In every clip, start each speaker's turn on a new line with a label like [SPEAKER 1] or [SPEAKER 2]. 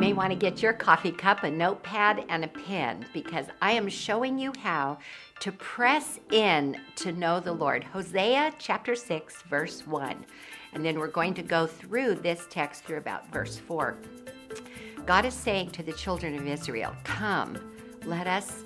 [SPEAKER 1] may want to get your coffee cup, a notepad, and a pen, because I am showing you how to press in to know the Lord. Hosea chapter 6, verse 1. And then we're going to go through this text through about verse 4. God is saying to the children of Israel, come, let us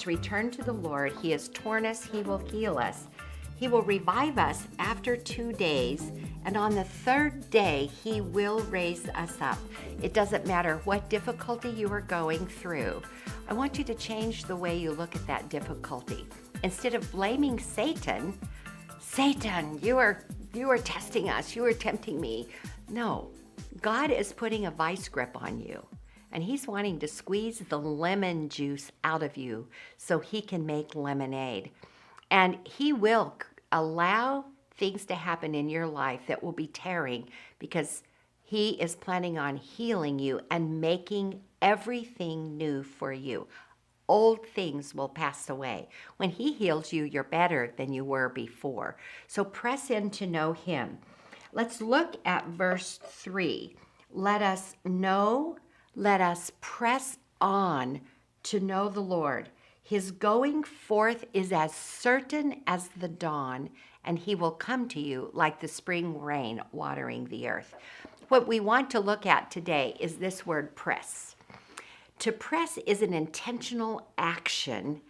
[SPEAKER 1] return to the Lord. He has torn us, he will heal us. He will revive us after 2 days, and on the third day, he will raise us up. It doesn't matter what difficulty you are going through. I want you to change the way you look at that difficulty. Instead of blaming Satan, you are testing us, you are tempting me. No, God is putting a vice grip on you, and he's wanting to squeeze the lemon juice out of you so he can make lemonade. And he will allow things to happen in your life that will be tearing, because he is planning on healing you and making everything new for you. Old things will pass away. When he heals you, you're better than you were before. So press in to know him. Let's look at verse 3. Let us press on to know the Lord. His going forth is as certain as the dawn, and he will come to you like the spring rain watering the earth. What we want to look at today is this word press. To press is an intentional action,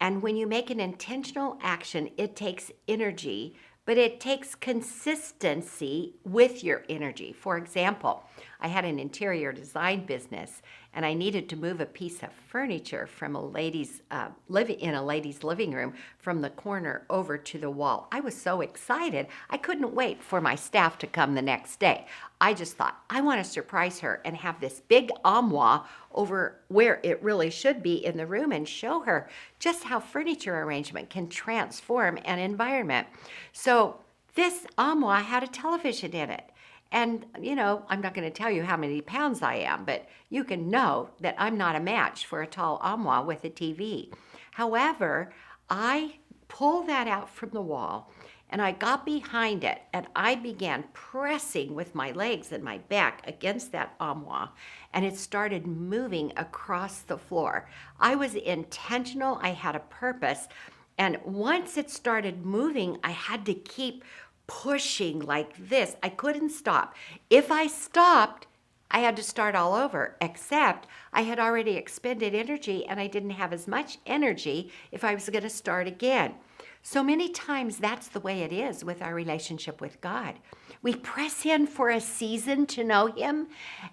[SPEAKER 1] and when you make an intentional action, it takes energy, but it takes consistency with your energy. For example, I had an interior design business, and I needed to move a piece of furniture from a lady's living room from the corner over to the wall. I was so excited. I couldn't wait for my staff to come the next day. I just thought, I want to surprise her and have this big armoire over where it really should be in the room and show her just how furniture arrangement can transform an environment. So this armoire had a television in it. And, I'm not going to tell you how many pounds I am, but you can know that I'm not a match for a tall armoire with a TV. However, I pulled that out from the wall, and I got behind it, and I began pressing with my legs and my back against that armoire, and it started moving across the floor. I was intentional. I had a purpose. And once it started moving, I had to keep pushing like this. I couldn't stop. If I stopped, I had to start all over, except I had already expended energy and I didn't have as much energy if I was going to start again. So many times that's the way it is with our relationship with God. We press in for a season to know him,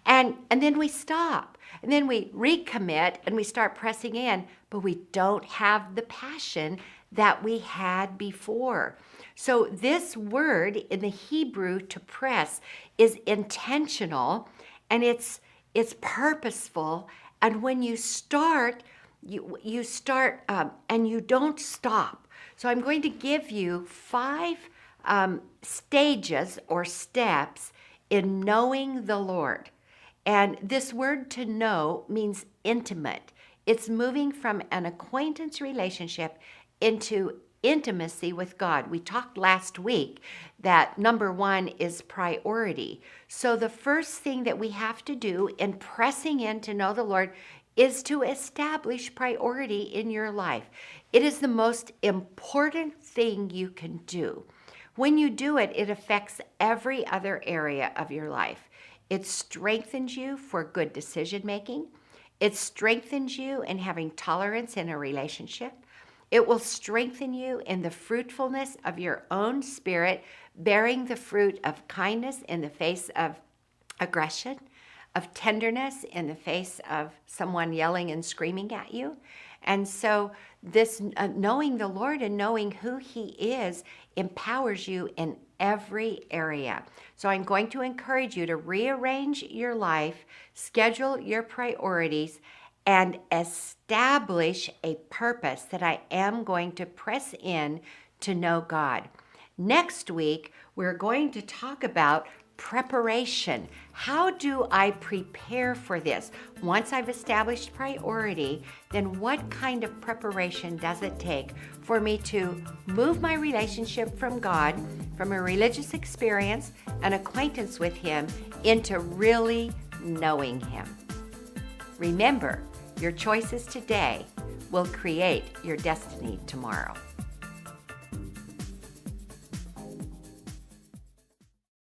[SPEAKER 1] and then we stop. And then we recommit and we start pressing in, but we don't have the passion that we had before. So this word in the Hebrew, to press, is intentional, and it's purposeful. And when you start, you start and you don't stop. So I'm going to give you 5 stages or steps in knowing the Lord. And this word to know means intimate. It's moving from an acquaintance relationship into intimacy with God. We talked last week that number 1 is priority. So the first thing that we have to do in pressing in to know the Lord is to establish priority in your life. It is the most important thing you can do. When you do it, it affects every other area of your life. It strengthens you for good decision making. It strengthens you in having tolerance in a relationship. It will strengthen you in the fruitfulness of your own spirit, bearing the fruit of kindness in the face of aggression, of tenderness in the face of someone yelling and screaming at you. And so this knowing the Lord and knowing who he is empowers you in every area. So I'm going to encourage you to rearrange your life, schedule your priorities, and establish a purpose that I am going to press in to know God. Next week, we're going to talk about preparation. How do I prepare for this? Once I've established priority, then what kind of preparation does it take for me to move my relationship from God, from a religious experience, an acquaintance with him, into really knowing Him. Remember, your choices today will create your destiny tomorrow.